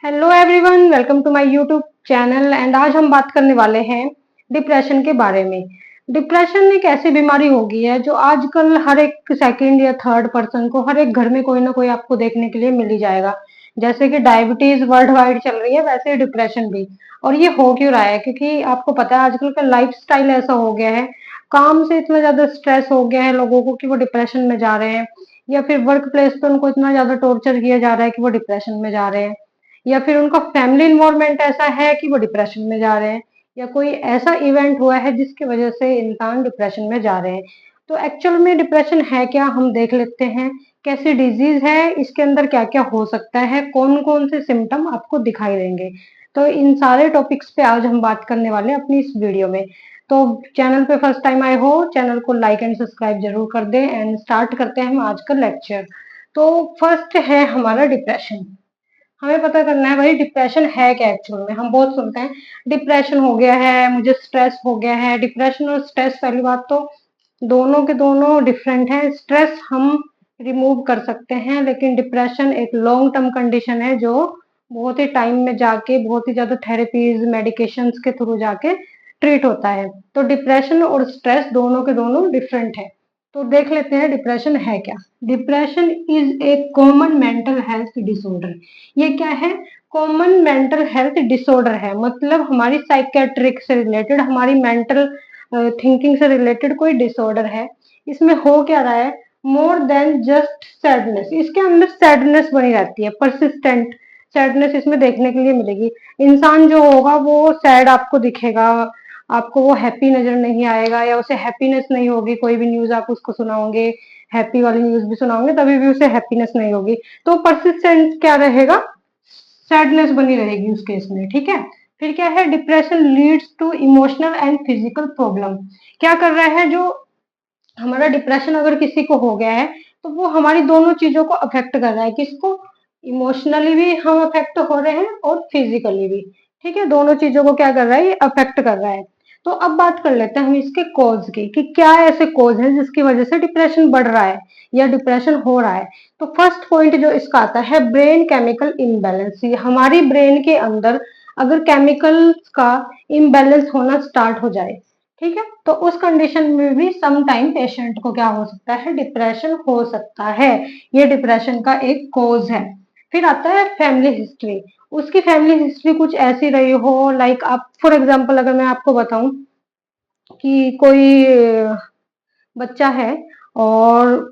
Hello everyone, welcome to my YouTube channel. And आज हम बात करने वाले हैं डिप्रेशन के बारे में। डिप्रेशन एक ऐसी बीमारी हो गई है जो आजकल हर एक सेकंड या थर्ड पर्सन को, हर एक घर में कोई ना कोई आपको देखने के लिए मिल ही जाएगा। जैसे कि डायबिटीज वर्ल्ड वाइड चल रही है, वैसे डिप्रेशन भी। और ये हो क्यों रहा है? क्योंकि आपको पता है आजकल का लाइफ स्टाइल ऐसा हो गया है, काम से इतना ज्यादा स्ट्रेस हो गया है लोगों को कि वो डिप्रेशन में जा रहे हैं, या फिर वर्क प्लेस पे उनको इतना ज्यादा टॉर्चर किया जा रहा है कि वो डिप्रेशन में जा रहे हैं, या फिर उनका फैमिली इन्वायरमेंट ऐसा है कि वो डिप्रेशन में जा रहे हैं, या कोई ऐसा इवेंट हुआ है जिसकी वजह से इंसान डिप्रेशन में जा रहे हैं। तो एक्चुअल में डिप्रेशन है क्या, हम देख लेते हैं। कैसी डिजीज है, इसके अंदर क्या क्या हो सकता है, कौन कौन से सिम्टम आपको दिखाई देंगे। तो इन सारे टॉपिक्स पे आज हम बात करने वाले हैं अपनी इस वीडियो में। तो चैनल पे फर्स्ट टाइम आए हो, चैनल को लाइक एंड सब्सक्राइब जरूर कर दें। एंड स्टार्ट करते हैं हम आज का लेक्चर। तो फर्स्ट है हमारा डिप्रेशन। हमें पता करना है भाई डिप्रेशन है क्या एक्चुअल में। हम बहुत सुनते हैं डिप्रेशन हो गया है, मुझे स्ट्रेस हो गया है। डिप्रेशन और स्ट्रेस, पहली बात तो दोनों के दोनों डिफरेंट है। स्ट्रेस हम रिमूव कर सकते हैं, लेकिन डिप्रेशन एक लॉन्ग टर्म कंडीशन है जो बहुत ही टाइम में जाके, बहुत ही ज्यादा थेरेपीज मेडिकेशंस के थ्रू जाके ट्रीट होता है। तो डिप्रेशन और स्ट्रेस दोनों के दोनों डिफरेंट है। तो देख लेते हैं डिप्रेशन है क्या। Depression is a common mental health disorder. ये क्या है? कॉमन मेंटल हेल्थ डिसऑर्डर है, मतलब हमारी साइकेट्रिक से रिलेटेड, हमारी मेंटल थिंकिंग से रिलेटेड कोई डिसऑर्डर है। इसमें हो क्या रहा है? मोर देन जस्ट सैडनेस, इसके अंदर सैडनेस बनी रहती है, परसिस्टेंट सैडनेस इसमें देखने के लिए मिलेगी। इंसान जो होगा वो सैड आपको दिखेगा, आपको वो हैप्पी नजर नहीं आएगा, या उसे हैप्पीनेस नहीं होगी। कोई भी न्यूज आप उसको सुनाओगे, हैप्पी वाली न्यूज भी सुनाओगे, तभी भी उसे हैप्पीनेस नहीं होगी। तो परसिस्टेंट क्या रहेगा? सैडनेस बनी रहेगी उस केस में, ठीक है। फिर क्या है? Depression leads to emotional and physical problem. क्या कर रहा है? जो हमारा डिप्रेशन अगर किसी को हो गया है, तो वो हमारी दोनों चीजों को अफेक्ट कर रहा है। किसको? इमोशनली भी हम अफेक्ट हो रहे हैं और फिजिकली भी, ठीक है। दोनों चीजों को क्या कर रहा है? ये अफेक्ट कर रहा है। तो अब बात कर लेते हैं हम इसके कॉज की, कि क्या ऐसे कॉज है जिसकी वजह से डिप्रेशन बढ़ रहा है या डिप्रेशन हो रहा है। तो फर्स्ट पॉइंट जो इसका आता है, ब्रेन केमिकल इम्बैलेंस। हमारी ब्रेन के अंदर अगर केमिकल्स का इम्बैलेंस होना स्टार्ट हो जाए, ठीक है, तो उस कंडीशन में भी सम टाइम पेशेंट को क्या हो सकता है? डिप्रेशन हो सकता है। ये डिप्रेशन का एक कॉज है। फिर आता है फैमिली हिस्ट्री। उसकी फैमिली हिस्ट्री कुछ ऐसी रही हो, लाइक आप फॉर एग्जांपल अगर मैं आपको बताऊं कि कोई बच्चा है और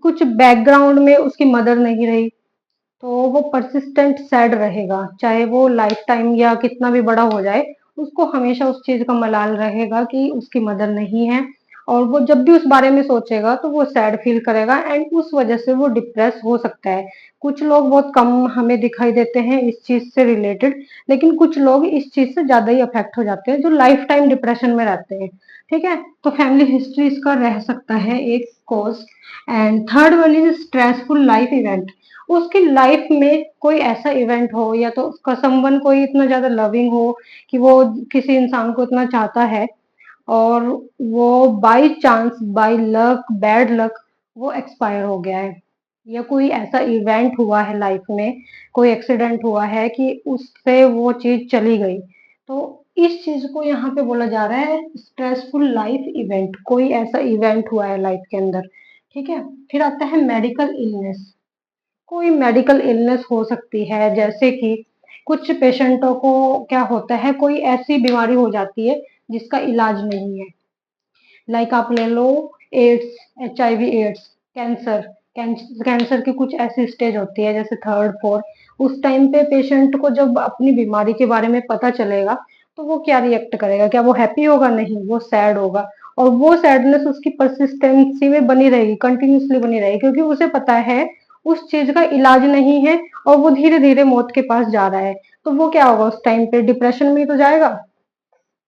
कुछ बैकग्राउंड में उसकी मदर नहीं रही, तो वो परसिस्टेंट सैड रहेगा, चाहे वो लाइफ टाइम या कितना भी बड़ा हो जाए, उसको हमेशा उस चीज का मलाल रहेगा कि उसकी मदर नहीं है। और वो जब भी उस बारे में सोचेगा तो वो सैड फील करेगा, एंड उस वजह से वो डिप्रेस हो सकता है। कुछ लोग बहुत कम हमें दिखाई देते हैं इस चीज से रिलेटेड, लेकिन कुछ लोग इस चीज से ज्यादा ही अफेक्ट हो जाते हैं जो लाइफ टाइम डिप्रेशन में रहते हैं, ठीक है। तो फैमिली हिस्ट्री इसका रह सकता है एक cause. And third one is stressful life event. उसकी लाइफ में कोई ऐसा इवेंट हो, या तो उसका समवन कोई इतना ज्यादा लविंग हो कि वो किसी इंसान को इतना चाहता है, और वो by chance, by luck, bad luck, वो एक्सपायर हो गया है, या कोई ऐसा इवेंट हुआ है लाइफ में, कोई एक्सीडेंट हुआ है कि उससे वो चीज चली गई। तो इस चीज को यहाँ पे बोला जा रहा है स्ट्रेसफुल लाइफ इवेंट। कोई ऐसा इवेंट हुआ है लाइफ के अंदर, ठीक है। फिर आता है मेडिकल इलनेस। कोई मेडिकल इलनेस हो सकती है, जैसे कि कुछ पेशेंटों को क्या होता है, कोई ऐसी बीमारी हो जाती है जिसका इलाज नहीं है। लाइक आप ले लो AIDS, HIV AIDS, cancer. Cancer की कुछ ऐसी स्टेज होती है जैसे थर्ड फोर्थ। उस टाइम पे पेशेंट को जब अपनी बीमारी के बारे में पता चलेगा, तो वो क्या रिएक्ट करेगा? क्या वो हैप्पी होगा? नहीं, वो सैड होगा। और वो सैडनेस उसकी परसिस्टेंसी में बनी रहेगी, कंटिन्यूसली बनी रहेगी, क्योंकि उसे पता है उस चीज का इलाज नहीं है, और वो धीरे धीरे मौत के पास जा रहा है। तो वो क्या होगा? उस टाइम पे डिप्रेशन में ही तो जाएगा।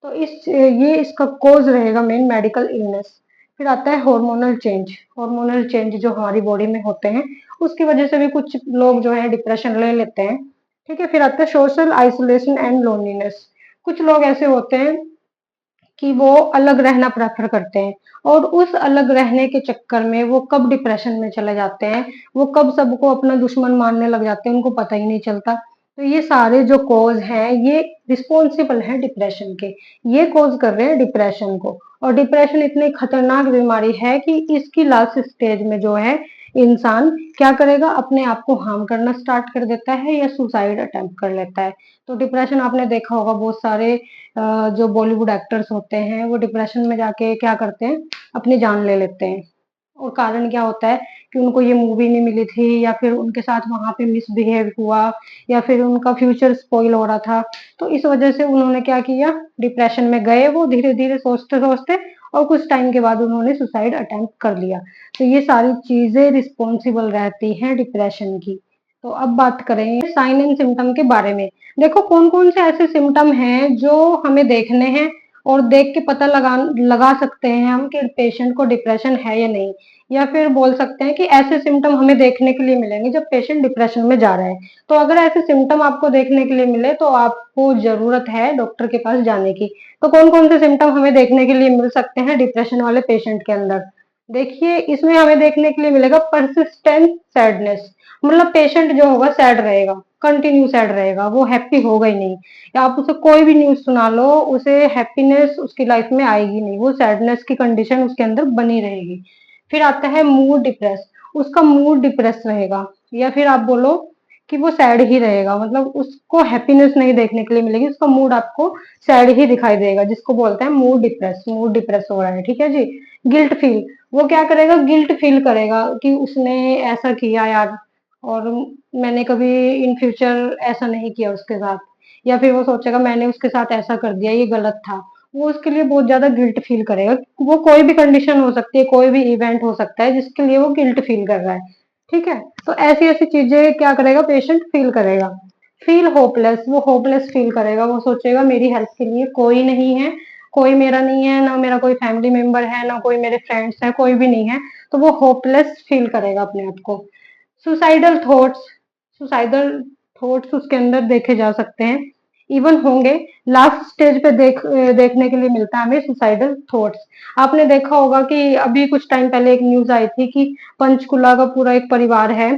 तो ये इसका कॉज रहेगा मेन, मेडिकल इलनेस। फिर आता है हार्मोनल चेंज। हार्मोनल चेंज जो हमारी बॉडी में होते हैं, उसकी वजह से भी कुछ लोग जो है डिप्रेशन ले लेते हैं, ठीक है। फिर आता है सोशल आइसोलेशन एंड लोनलीनेस। कुछ लोग ऐसे होते हैं कि वो अलग रहना प्रेफर करते हैं, और उस अलग रहने के चक्कर में वो कब डिप्रेशन में चले जाते हैं, वो कब सबको अपना दुश्मन मानने लग जाते हैं, उनको पता ही नहीं चलता। तो ये सारे जो कॉज हैं ये रिस्पॉन्सिबल हैं डिप्रेशन के, ये कॉज कर रहे हैं डिप्रेशन को। और डिप्रेशन इतनी खतरनाक बीमारी है कि इसकी लास्ट स्टेज में जो है इंसान क्या करेगा, अपने आप को हार्म करना स्टार्ट कर देता है या सुसाइड अटेम्प्ट कर लेता है। तो डिप्रेशन आपने देखा होगा, बहुत सारे जो बॉलीवुड एक्टर्स होते हैं वो डिप्रेशन में जाके क्या करते हैं, अपनी जान ले लेते हैं। और कारण क्या होता है कि उनको ये मूवी नहीं मिली थी, या फिर उनके साथ वहां पे मिसबिहेव हुआ, या फिर उनका फ्यूचर स्पॉइल हो रहा था। तो इस वजह से उन्होंने क्या किया, डिप्रेशन में गए वो धीरे धीरे सोचते सोचते, और कुछ टाइम के बाद उन्होंने सुसाइड अटेम्प्ट कर लिया। तो ये सारी चीजें रिस्पॉन्सिबल रहती हैं डिप्रेशन की। तो अब बात करेंगे साइन एंड सिम्टम के बारे में। देखो कौन कौन से ऐसे सिम्टम हैं जो हमें देखने हैं, और देख के पता लगा लगा सकते हैं हम कि पेशेंट को डिप्रेशन है या नहीं। या फिर बोल सकते हैं कि ऐसे सिम्टम हमें देखने के लिए मिलेंगे जब पेशेंट डिप्रेशन में जा रहा है। तो अगर ऐसे सिम्टम आपको देखने के लिए मिले तो आपको जरूरत है डॉक्टर के पास जाने की। तो कौन कौन से सिम्टम हमें देखने के लिए मिल सकते हैं डिप्रेशन वाले पेशेंट के अंदर? देखिए इसमें हमें देखने के लिए मिलेगा परसिस्टेंट सैडनेस। मतलब पेशेंट जो होगा सैड रहेगा, कंटिन्यू सैड रहेगा, वो हैप्पी होगा ही नहीं। या आप उसे कोई भी न्यूज सुना लो, उसे हैप्पीनेस उसकी लाइफ में आएगी नहीं, वो सैडनेस की कंडीशन उसके अंदर बनी रहेगी। फिर आता है मूड डिप्रेस, उसका मूड डिप्रेस रहेगा। या फिर आप बोलो कि वो सैड ही रहेगा, मतलब उसको हैप्पीनेस नहीं देखने के लिए मिलेगी, उसका मूड आपको सैड ही दिखाई देगा, जिसको बोलते हैं मूड डिप्रेस। मूड डिप्रेस हो रहा है, ठीक है जी। गिल्ट फील, वो क्या करेगा, गिल्ट फील करेगा कि उसने ऐसा किया यार, और मैंने कभी इन फ्यूचर ऐसा नहीं किया उसके साथ। या फिर वो सोचेगा मैंने उसके साथ ऐसा कर दिया, ये गलत था। वो उसके लिए बहुत ज्यादा गिल्ट फील करेगा। वो कोई भी कंडीशन हो सकती है, कोई भी इवेंट हो सकता है जिसके लिए वो गिल्ट फील कर रहा है, ठीक है। तो ऐसी ऐसी चीजें क्या करेगा पेशेंट फील करेगा। फील होपलेस, वो होपलेस फील करेगा, वो सोचेगा मेरी हेल्प के लिए कोई नहीं है, कोई मेरा नहीं है, ना मेरा कोई फैमिली मेंबर है, ना कोई मेरे फ्रेंड्स है, कोई भी नहीं है। तो वो होपलेस फील करेगा अपने आप को। सुसाइडल थॉट्स, सुसाइडल थॉट्स उसके अंदर देखे जा सकते हैं, इवन होंगे। लास्ट स्टेज पे देखने के लिए मिलता है हमें सुसाइडल थॉट्स। आपने देखा होगा कि अभी कुछ टाइम पहले एक न्यूज आई थी कि पंचकुला का पूरा एक परिवार है,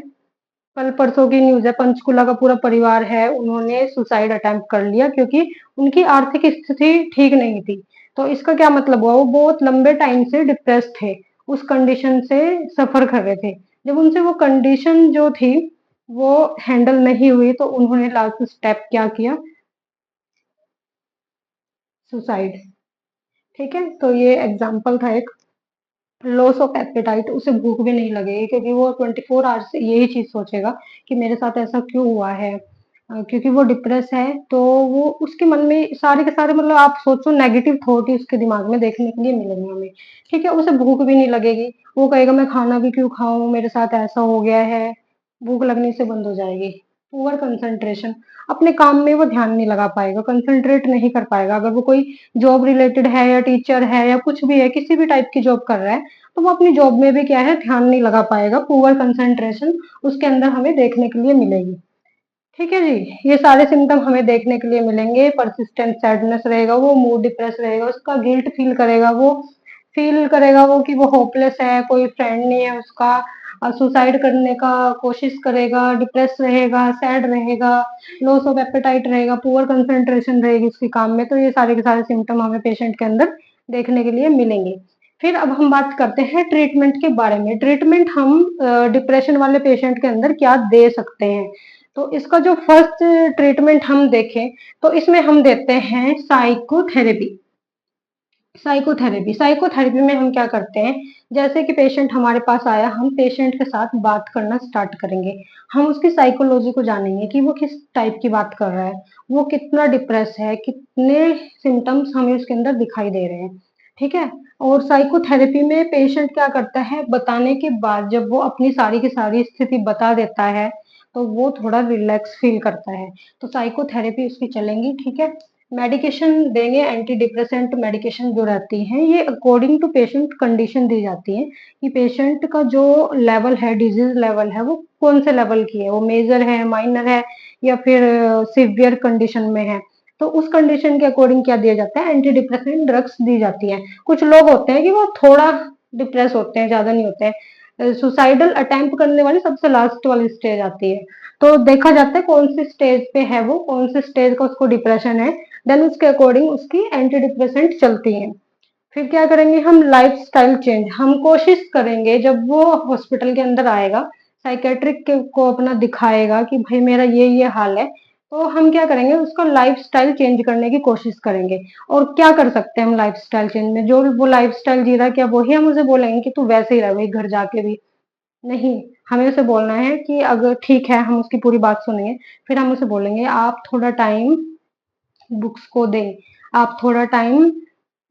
कल परसों की न्यूज है, पंचकुला का पूरा परिवार है, उन्होंने सुसाइड अटेम्प्ट कर लिया क्योंकि उनकी आर्थिक स्थिति ठीक नहीं थी। तो इसका क्या मतलब हुआ, वो बहुत लंबे टाइम से डिप्रेस थे, उस कंडीशन से सफर कर रहे थे। जब उनसे वो कंडीशन जो थी वो हैंडल नहीं हुई तो उन्होंने लास्ट स्टेप क्या किया, सुसाइड। ठीक है, तो ये एग्जाम्पल था एक। लॉस ऑफ एपेटाइट, उसे भूख भी नहीं लगेगी क्योंकि वो 24 आवर्स से यही चीज सोचेगा कि मेरे साथ ऐसा क्यों हुआ है। क्योंकि वो डिप्रेस है तो वो उसके मन में सारे के सारे, मतलब आप सोचो नेगेटिव थॉट ही उसके दिमाग में देखने के लिए मिलेंगे हमें। ठीक है, उसे भूख भी नहीं लगेगी, वो कहेगा मैं खाना भी क्यों खाऊं, मेरे साथ ऐसा हो गया है। भूख लगने से बंद हो जाएगी। पुअर कंसंट्रेशन, अपने काम में वो ध्यान नहीं लगा पाएगा, कंसंट्रेट नहीं कर पाएगा। अगर वो कोई जॉब रिलेटेड है या टीचर है या कुछ भी है, किसी भी टाइप की जॉब कर रहा है, तो वो अपनी जॉब में भी क्या है, ध्यान नहीं लगा पाएगा। पुअर कंसंट्रेशन उसके अंदर हमें देखने के लिए मिलेगी। ठीक है जी, ये सारे सिम्टम हमें देखने के लिए मिलेंगे। परसिस्टेंट सैडनेस रहेगा, वो मूड डिप्रेस रहेगा, उसका गिल्ट फील करेगा, वो फील करेगा वो कि वो होपलेस है, कोई फ्रेंड नहीं है उसका, सुसाइड करने का कोशिश करेगा, डिप्रेस रहेगा, सैड रहेगा, लॉस ऑफ एपेटाइट रहेगा, पुअर कंसंट्रेशन रहेगी उसके काम में। तो ये सारे के सारे सिम्टम हमें पेशेंट के अंदर देखने के लिए मिलेंगे। फिर अब हम बात करते हैं ट्रीटमेंट के बारे में। ट्रीटमेंट हम डिप्रेशन वाले पेशेंट के अंदर क्या दे सकते हैं? तो इसका जो फर्स्ट ट्रीटमेंट हम देखें तो इसमें हम देते हैं साइकोथेरेपी। साइकोथेरेपी में हम क्या करते हैं, जैसे कि पेशेंट हमारे पास आया, हम पेशेंट के साथ बात करना स्टार्ट करेंगे। हम उसकी साइकोलॉजी को जानेंगे कि वो किस टाइप की बात कर रहा है, वो कितना डिप्रेस है, कितने सिम्टम्स हमें उसके अंदर दिखाई दे रहे हैं। ठीक है, और साइकोथेरेपी में पेशेंट क्या करता है, बताने के बाद जब वो अपनी सारी की सारी स्थिति बता देता है तो वो थोड़ा रिलैक्स फील करता है। तो साइकोथेरेपी उसकी चलेंगी। ठीक है, मेडिकेशन देंगे, एंटी डिप्रेसेंट मेडिकेशन जो रहती हैं ये अकॉर्डिंग टू पेशेंट कंडीशन दी जाती है कि पेशेंट का जो लेवल है, डिजीज लेवल है, वो कौन से लेवल की है, वो मेजर है, माइनर है, या फिर सिवियर कंडीशन में है। तो उस कंडीशन के अकॉर्डिंग क्या दिया जाता है, एंटी डिप्रेसेंट ड्रग्स दी जाती है। कुछ लोग होते हैं कि वो थोड़ा डिप्रेस होते हैं, ज्यादा नहीं होते हैं। सुसाइडल अटेम्प्ट करने वाली सबसे लास्ट वाली स्टेज आती है, तो देखा जाता है कौन सी स्टेज पे है वो, कौन सी स्टेज का उसको डिप्रेशन है, देन उसके अकॉर्डिंग उसकी एंटी डिप्रेसेंट चलती है। फिर क्या करेंगे हम, लाइफस्टाइल चेंज। हम कोशिश करेंगे जब वो हॉस्पिटल के अंदर आएगा, साइकेट्रिक को अपना दिखाएगा कि भाई मेरा ये हाल है, तो हम क्या करेंगे, उसका लाइफस्टाइल चेंज करने की कोशिश करेंगे। और क्या कर सकते हैं हम लाइफस्टाइल चेंज में, जो वो लाइफस्टाइल जी रहा है क्या वही हम उसे बोलेंगे कि तू वैसे ही रह भाई घर जाके भी? नहीं, हमें उसे बोलना है कि अगर ठीक है, हम उसकी पूरी बात सुनेंगे। फिर हम उसे बोलेंगे आप थोड़ा टाइम बुक्स को दें, आप थोड़ा टाइम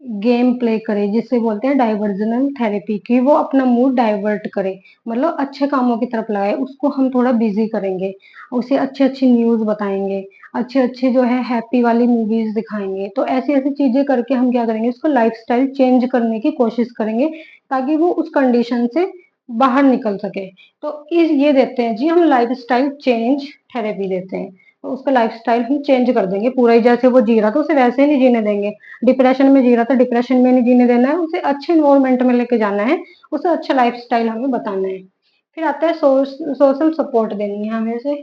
गेम प्ले करे, जिसे बोलते हैं डाइवर्जनल थेरेपी, की वो अपना मूड डाइवर्ट करे, मतलब अच्छे कामों की तरफ लगाए, उसको हम थोड़ा बिजी करेंगे, उसे अच्छी अच्छी न्यूज बताएंगे, अच्छे अच्छे जो है हैप्पी वाली मूवीज दिखाएंगे। तो ऐसी ऐसी चीजें करके हम क्या करेंगे, उसको लाइफस्टाइल चेंज करने की कोशिश करेंगे, ताकि वो उस कंडीशन से बाहर निकल सके। तो इस ये देते हैं जी हम लाइफस्टाइल चेंज थेरेपी देते हैं। तो उसका लाइफस्टाइल हम चेंज कर देंगे पूरा ही, जैसे वो जी रहा था उसे वैसे ही नहीं जीने देंगे। डिप्रेशन में जी रहा था, डिप्रेशन में नहीं जीने देना है उसे, अच्छे इन्वायरमेंट में लेके जाना है, उसे अच्छा लाइफस्टाइल हमें बताना है। फिर आता है सोशल सपोर्ट देनी है हमें उसे,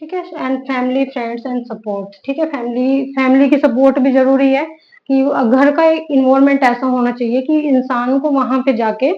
ठीक है, and family friends and support, ठीक है, फैमिली फैमिली की सपोर्ट भी जरूरी है, कि घर का एक इन्वायरमेंट ऐसा होना चाहिए कि इंसान को वहां पे जाके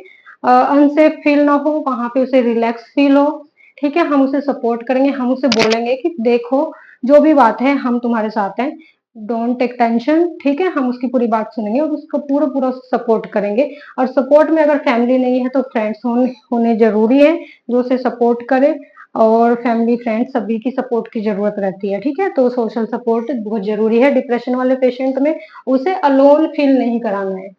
अनसेफ फील ना हो, वहां पे उसे रिलैक्स फील हो। ठीक है, हम उसे सपोर्ट करेंगे, हम उसे बोलेंगे कि देखो जो भी बात है हम तुम्हारे साथ हैं, डोंट टेक टेंशन, ठीक है, हम उसकी पूरी बात सुनेंगे और उसको पूरा पूरा सपोर्ट करेंगे। और सपोर्ट में अगर फैमिली नहीं है तो फ्रेंड्स होने जरूरी है, जो उसे सपोर्ट करे। और फैमिली फ्रेंड्स सभी की सपोर्ट की जरूरत रहती है, ठीक है, तो सोशल सपोर्ट बहुत जरूरी है डिप्रेशन वाले पेशेंट में, उसे अलोन फील नहीं कराना है।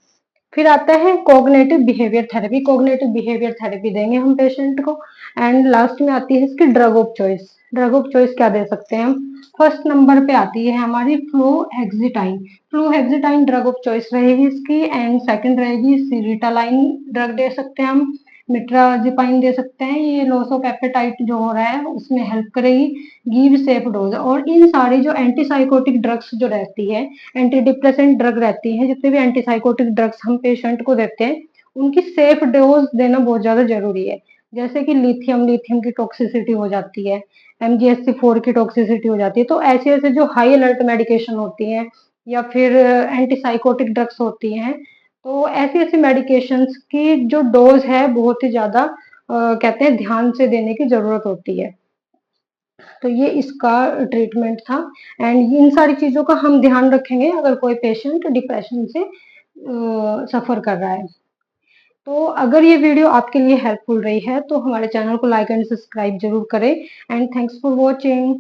फिर आता है cognitive behaviour therapy, cognitive behaviour therapy देंगे हम पेशेंट को। एंड लास्ट में आती है इसकी drug of choice. Drug of choice क्या दे सकते हैं हम, फर्स्ट नंबर पे आती है हमारी फ्लोहेक्सिटाइन। फ्लोहेक्सिटाइन ड्रग ऑफ चॉइस रहेगी इसकी, एंड सेकंड रहेगी सीरिटालाइन ड्रग दे सकते हैं हम, मिट्राजिपाइन दे सकते हैं, ये लॉस ऑफ एपेटाइट जो हो रहा है उसमें हेल्प करेगी, गिव सेफ डोज। और इन सारी जो एंटीसाइकोटिक ड्रग्स जो रहती है, एंटी डिप्रेसेंट ड्रग रहती है, जितने भी एंटीसाइकोटिक ड्रग्स हम पेशेंट को देते हैं, उनकी सेफ डोज देना बहुत ज्यादा जरूरी है। जैसे कि लिथियम, लिथियम की टॉक्सिसिटी हो जाती है, MgSC4 की टॉक्सिसिटी हो जाती है। तो ऐसे ऐसे जो हाई अलर्ट मेडिकेशन होती हैं, या फिर एंटीसाइकोटिक ड्रग्स होती हैं, तो ऐसी ऐसी मेडिकेशंस की जो डोज है बहुत ही ज्यादा कहते हैं ध्यान से देने की जरूरत होती है। तो ये इसका ट्रीटमेंट था। एंड इन सारी चीजों का हम ध्यान रखेंगे अगर कोई पेशेंट डिप्रेशन से सफर कर रहा है। तो अगर ये वीडियो आपके लिए हेल्पफुल रही है तो हमारे चैनल को लाइक एंड सब्सक्राइब जरूर करें। And thanks for watching.